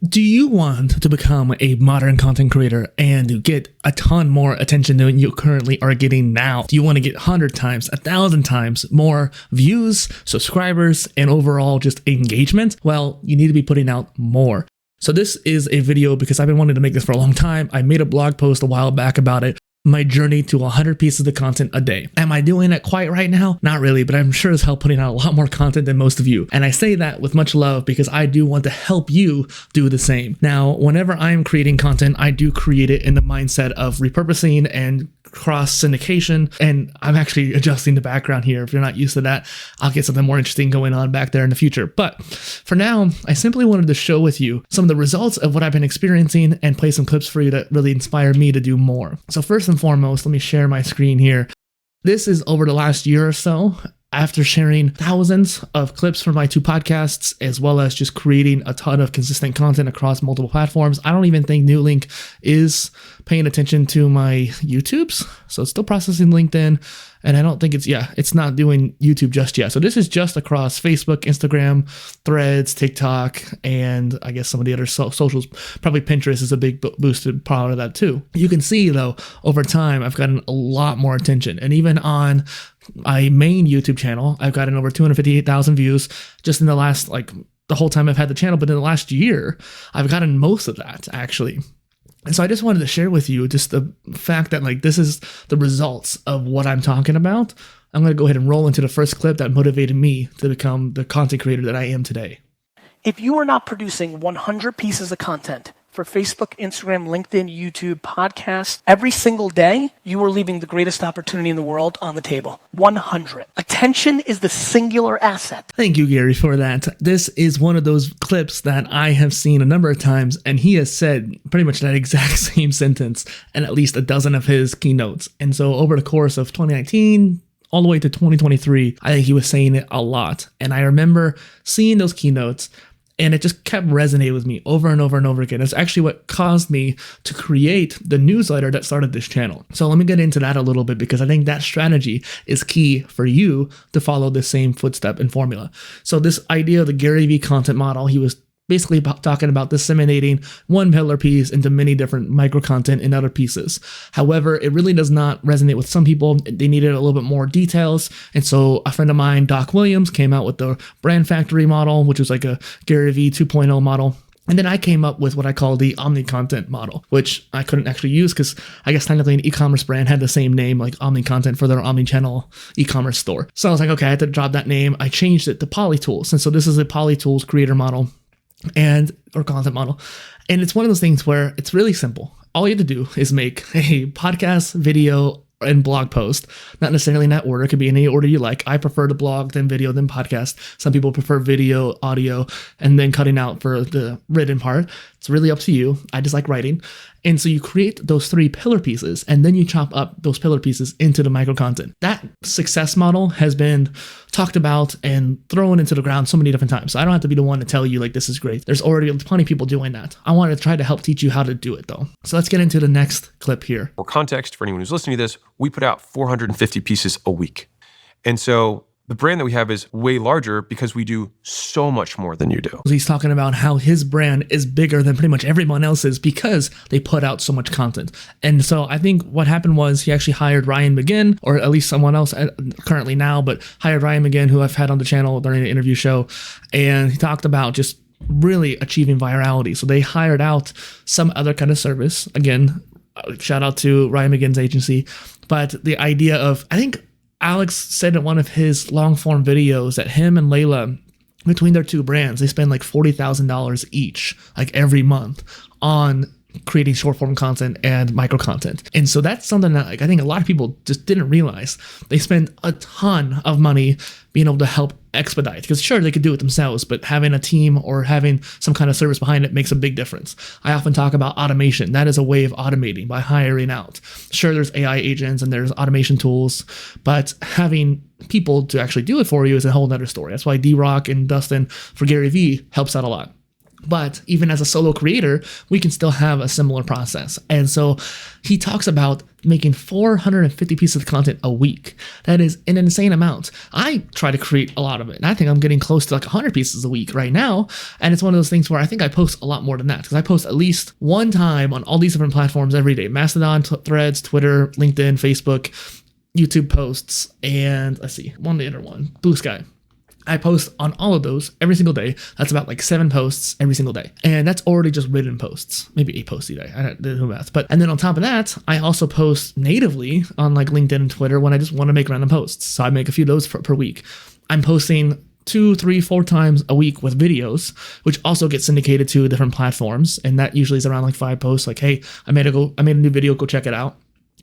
Do you want to become a modern content creator and get a ton more attention than you currently are getting now? Do you want to get 100 times, 1,000 times more views, subscribers, and overall just engagement? Well, you need to be putting out more. So this is a video because I've been wanting to make this for a long time. I made a blog post a while back about it. My journey to 100 pieces of content a day. Am I doing it quite right now? Not really, but I'm sure as hell putting out a lot more content than most of you. And I say that with much love because I do want to help you do the same. Now, whenever I'm creating content, I do create it in the mindset of repurposing and cross syndication. And I'm actually adjusting the background here. If you're not used to that, I'll get something more interesting going on back there in the future. But for now, I simply wanted to show with you some of the results of what I've been experiencing and play some clips for you that really inspire me to do more. So first and foremost, let me share my screen here. This is over the last year or so. After sharing thousands of clips from my 2 podcasts, as well as just creating a ton of consistent content across multiple platforms, I don't even think Nuelink is paying attention to my YouTubes. So it's still processing LinkedIn. And I don't think it's not doing YouTube just yet. So this is just across Facebook, Instagram, Threads, TikTok, and I guess some of the other socials. Probably Pinterest is a big boosted part of that too. You can see though, over time, I've gotten a lot more attention. And even on my main YouTube channel, I've gotten over 258,000 views just in the last, the whole time I've had the channel. But in the last year, I've gotten most of that actually. And so I just wanted to share with you just the fact that this is the results of what I'm talking about. I'm going to go ahead and roll into the first clip that motivated me to become the content creator that I am today. If you are not producing 100 pieces of content for Facebook, Instagram, LinkedIn, YouTube, podcasts every single day, you are leaving the greatest opportunity in the world on the table. 100. Attention is the singular asset. Thank you, Gary, for that. This is one of those clips that I have seen a number of times, and he has said pretty much that exact same sentence in at least a dozen of his keynotes. And so over the course of 2019, all the way to 2023, I think he was saying it a lot. And I remember seeing those keynotes, and it just kept resonating with me over and over and over again. It's actually what caused me to create the newsletter that started this channel. So let me get into that a little bit because I think that strategy is key for you to follow the same footstep and formula. So this idea of the Gary V content model, he was basically talking about disseminating one pillar piece into many different micro content in other pieces. However, it really does not resonate with some people. They needed a little bit more details. And so a friend of mine, Doc Williams, came out with the brand factory model, which was like a Gary V 2.0 model. And then I came up with what I call the Omni Content model, which I couldn't actually use because I guess technically an e-commerce brand had the same name, like Omni Content, for their omni-channel e-commerce store. So I was like, okay, I had to drop that name. I changed it to PolyTools. And so this is a PolyTools creator model or content model. And it's one of those things where it's really simple. All you have to do is make a podcast, video, and blog post, not necessarily in that order. It could be in any order you like. I prefer the blog, then video, then podcast. Some people prefer video, audio, and then cutting out for the written part. It's really up to you. I just like writing. And so you create those 3 pillar pieces, and then you chop up those pillar pieces into the micro content. That success model has been talked about and thrown into the ground so many different times. So I don't have to be the one to tell you this is great. There's already plenty of people doing that. I want to try to help teach you how to do it though. So let's get into the next clip here. For context, for anyone who's listening to this, we put out 450 pieces a week. And so the brand that we have is way larger because we do so much more than you do. He's talking about how his brand is bigger than pretty much everyone else's because they put out so much content. And so I think what happened was he actually hired Ryan McGinn, or at least someone else currently now, but hired Ryan McGinn, who I've had on the channel during the interview show. And he talked about just really achieving virality. So they hired out some other kind of service. Again, shout out to Ryan McGinn's agency. But the idea of, I think Alex said in one of his long form videos that him and Layla, between their 2 brands, they spend $40,000 each, every month on creating short form content and micro content. And so that's something that I think a lot of people just didn't realize. They spend a ton of money being able to help expedite, because sure, they could do it themselves, but having a team or having some kind of service behind it makes a big difference. I often talk about automation. That is a way of automating by hiring out. Sure, there's AI agents and there's automation tools, but having people to actually do it for you is a whole nother story. That's why D-Rock and Dustin for Gary V helps out a lot. But even as a solo creator, we can still have a similar process. And so he talks about making 450 pieces of content a week. That is an insane amount. I try to create a lot of it. And I think I'm getting close to like 100 pieces a week right now. And it's one of those things where I think I post a lot more than that, because I post at least one time on all these different platforms every day. Mastodon, Threads, Twitter, LinkedIn, Facebook, YouTube posts, and let's see, one other one, Blue Sky. I post on all of those every single day. That's about like 7 posts every single day. And that's already just written posts, maybe 8 posts a day. I don't do math. And then on top of that, I also post natively on like LinkedIn and Twitter when I just want to make random posts. So I make a few of those per week. I'm posting 2, 3, 4 times a week with videos, which also get syndicated to different platforms. And that usually is around like 5 posts. Like, hey, I made a new video, go check it out.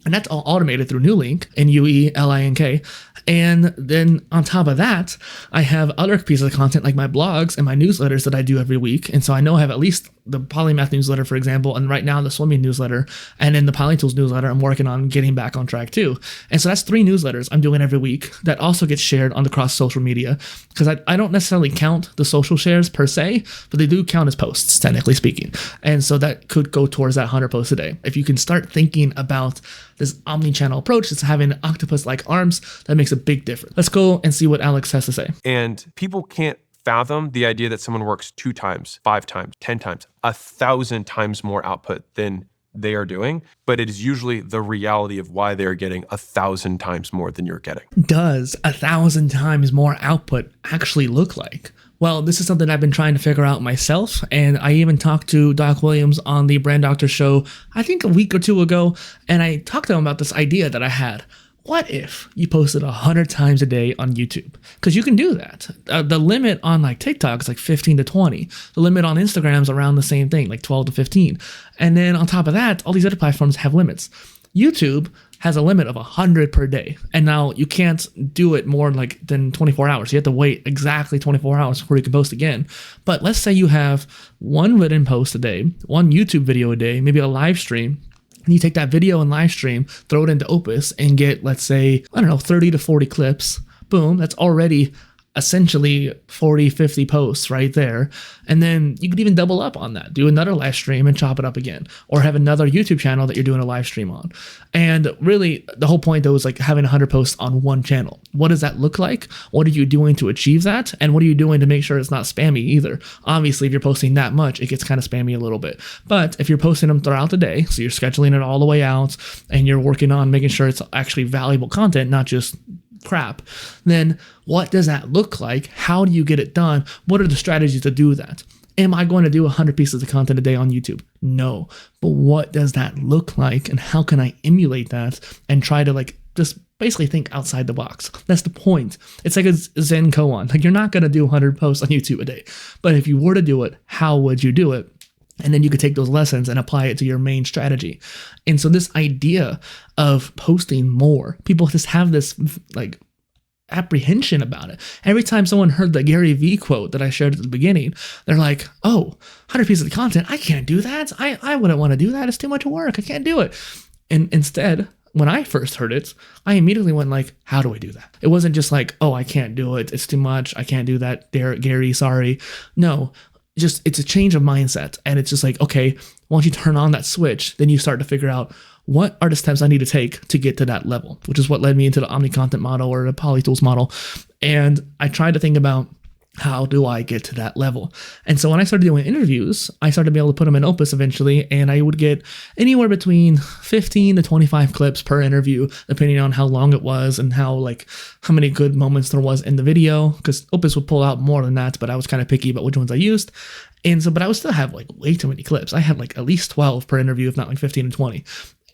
And that's all automated through Nuelink, Nuelink. And then on top of that, I have other pieces of content like my blogs and my newsletters that I do every week. And so I know I have at least the Polymath newsletter, for example, and right now the swimming newsletter, and then the PolyTools newsletter I'm working on getting back on track too. And so that's 3 newsletters I'm doing every week that also get shared on the cross social media, because I don't necessarily count the social shares per se, but they do count as posts, technically speaking. And so that could go towards that 100 posts a day. If you can start thinking about this omni-channel approach, that's having octopus-like arms, that makes a big difference. Let's go and see what Alex has to say. And people can't fathom the idea that someone works 2 times, 5 times, 10 times, 1,000 times more output than they are doing, but it is usually the reality of why they're getting 1,000 times more than you're getting. Does 1,000 times more output actually look like? Well, this is something I've been trying to figure out myself, and I even talked to Doc Williams on the Brand Doctor show, I think a week or 2 ago, and I talked to him about this idea that I had. What if you posted 100 times a day on YouTube? Because you can do that. The limit on like TikTok is like 15 to 20. The limit on Instagram is around the same thing, like 12 to 15. And then on top of that, all these other platforms have limits. YouTube has a limit of 100 per day. And now you can't do it more like than 24 hours. You have to wait exactly 24 hours before you can post again. But let's say you have 1 written post a day, 1 YouTube video a day, maybe a live stream. And you take that video and live stream, throw it into Opus, and get, let's say, 30 to 40 clips. Boom, that's already essentially 40, 50 posts right there. And then you could even double up on that, do another live stream and chop it up again, or have another YouTube channel that you're doing a live stream on. And really the whole point though is like having 100 posts on one channel. What does that look like? What are you doing to achieve that? And what are you doing to make sure it's not spammy either? Obviously, if you're posting that much, it gets kind of spammy a little bit. But if you're posting them throughout the day, so you're scheduling it all the way out and you're working on making sure it's actually valuable content, not just crap, then what does that look like? How do you get it done? What are the strategies to do that? Am I going to do 100 pieces of content a day on YouTube? No. But what does that look like? And how can I emulate that and try to like just basically think outside the box? That's the point. It's like a Zen koan. Like you're not going to do 100 posts on YouTube a day. But if you were to do it, how would you do it? And then you could take those lessons and apply it to your main strategy. And so this idea of posting more, people just have this like apprehension about it. Every time someone heard the Gary Vee quote that I shared at the beginning, they're like, oh, 100 pieces of content, I can't do that. I wouldn't want to do that. It's too much work. I can't do it. And instead, when I first heard it, I immediately went like, how do I do that? It wasn't just like, oh, I can't do it. It's too much. I can't do that. Gary, sorry. No. Just it's a change of mindset, and it's just like, okay, once you turn on that switch, then you start to figure out what are the steps I need to take to get to that level, which is what led me into the omni content model or the PolyTools model. And I tried to think about, how do I get to that level? And so when I started doing interviews, I started to be able to put them in Opus eventually, and I would get anywhere between 15 to 25 clips per interview, depending on how long it was and how many good moments there was in the video, because Opus would pull out more than that, but I was kind of picky about which ones I used. And so, but I would still have way too many clips. I had at least 12 per interview, if not 15 and 20.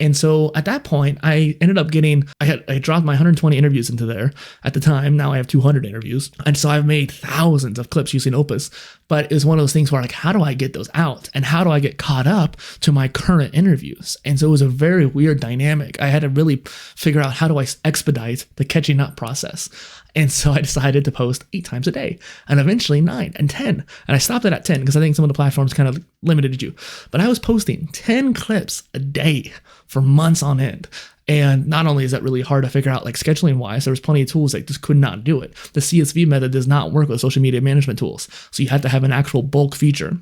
And so at that point, I ended up I dropped my 120 interviews into there at the time. Now I have 200 interviews. And so I've made thousands of clips using Opus. But it was one of those things where how do I get those out? And how do I get caught up to my current interviews? And so it was a very weird dynamic. I had to really figure out how do I expedite the catching up process. And so I decided to post 8 times a day, and eventually 9 and 10. And I stopped it at 10 because I think some of the platforms kind of limited you. But I was posting 10 clips a day for months on end. And not only is that really hard to figure out, scheduling wise, there was plenty of tools that just could not do it. The CSV method does not work with social media management tools. So you had to have an actual bulk feature.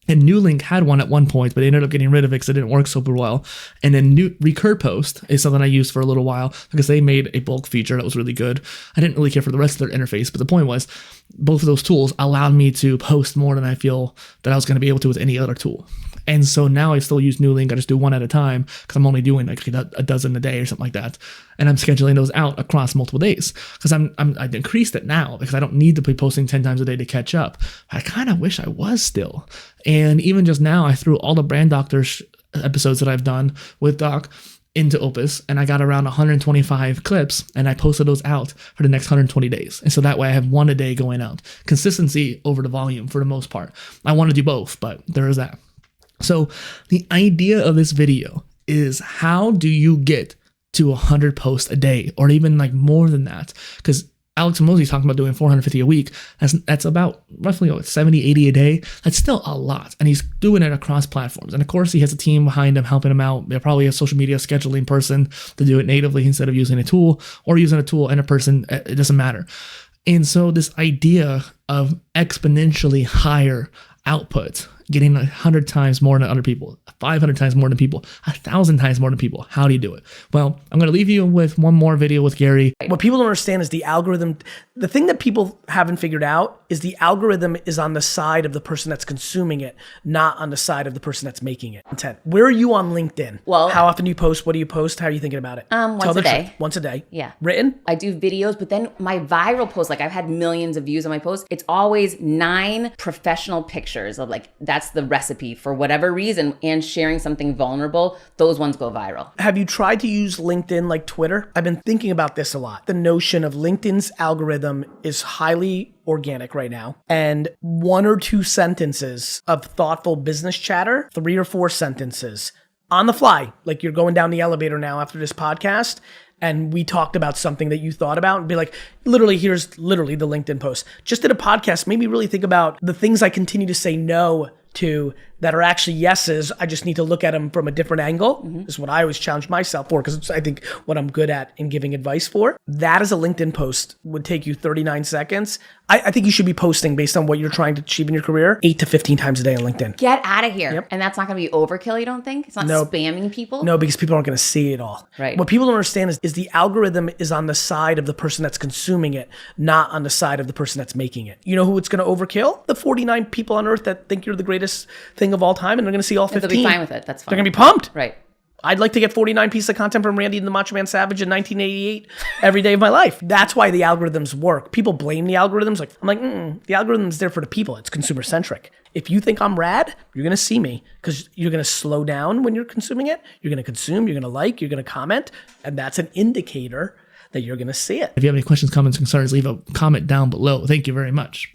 And Nuelink had one at one point, but they ended up getting rid of it because it didn't work super well. And then Repurposed is something I used for a little while because they made a bulk feature that was really good. I didn't really care for the rest of their interface, but the point was both of those tools allowed me to post more than I feel that I was going to be able to with any other tool. And so now I still use Nuelink. I just do one at a time because I'm only doing like a dozen a day or something like that. And I'm scheduling those out across multiple days because I've increased it now because I don't need to be posting 10 times a day to catch up. I kind of wish I was still. And even just now, I threw all the Brand Doctor episodes that I've done with Doc into Opus, and I got around 125 clips, and I posted those out for the next 120 days. And so that way I have one a day going out. Consistency over the volume for the most part. I want to do both, but there is that. So the idea of this video is, how do you get to 100 posts a day, or even like more than that? Because Alex Mosey's talking about doing 450 a week. That's about roughly 70, 80 a day. That's still a lot. And he's doing it across platforms. And of course, he has a team behind him helping him out. They're probably a social media scheduling person to do it natively instead of using a tool, or using a tool and a person. It doesn't matter. And so this idea of exponentially higher output, getting 100 times more than other people, 500 times more than people, 1,000 times more than people. How do you do it? Well, I'm going to leave you with one more video with Gary. What people don't understand is the algorithm. The thing that people haven't figured out is the algorithm is on the side of the person that's consuming it, not on the side of the person that's making it. Content. Where are you on LinkedIn? Well, how often do you post? What do you post? How are you thinking about it? Once a day. Once a day. Yeah. Written? I do videos, but then my viral posts, like I've had millions of views on my posts. It's always 9 professional pictures of like, that's the recipe for whatever reason, and sharing something vulnerable. Those ones go viral. Have you tried to use LinkedIn like Twitter? I've been thinking about this a lot. The notion of LinkedIn's algorithm is highly organic right now. And 1 or 2 sentences of thoughtful business chatter, 3 or 4 sentences on the fly, like you're going down the elevator now after this podcast, and we talked about something that you thought about, and be like, here's literally the LinkedIn post. Just did a podcast, made me really think about the things I continue to say no to that are actually yeses. I just need to look at them from a different angle. This is what I always challenge myself for, because it's, I think, what I'm good at in giving advice for. That is a LinkedIn post, would take you 39 seconds. I think you should be posting based on what you're trying to achieve in your career 8 to 15 times a day on LinkedIn. Get out of here. Yep. And that's not going to be overkill, you don't think? It's not spamming people? No, because people aren't going to see it all. Right. What people don't understand is the algorithm is on the side of the person that's consuming it, not on the side of the person that's making it. You know who it's going to overkill? The 49 people on earth that think you're the greatest thing of all time, and they're going to see all 15. They'll be fine with it. That's fine. They're going to be pumped. Right. I'd like to get 49 pieces of content from Randy and the Macho Man Savage in 1988 every day of my life. That's why the algorithms work. People blame the algorithms. I'm like, the algorithm's there for the people. It's consumer centric. If you think I'm rad, you're going to see me, because you're going to slow down when you're consuming it. You're going to consume, you're going to like, you're going to comment. And that's an indicator that you're going to see it. If you have any questions, comments, concerns, leave a comment down below. Thank you very much.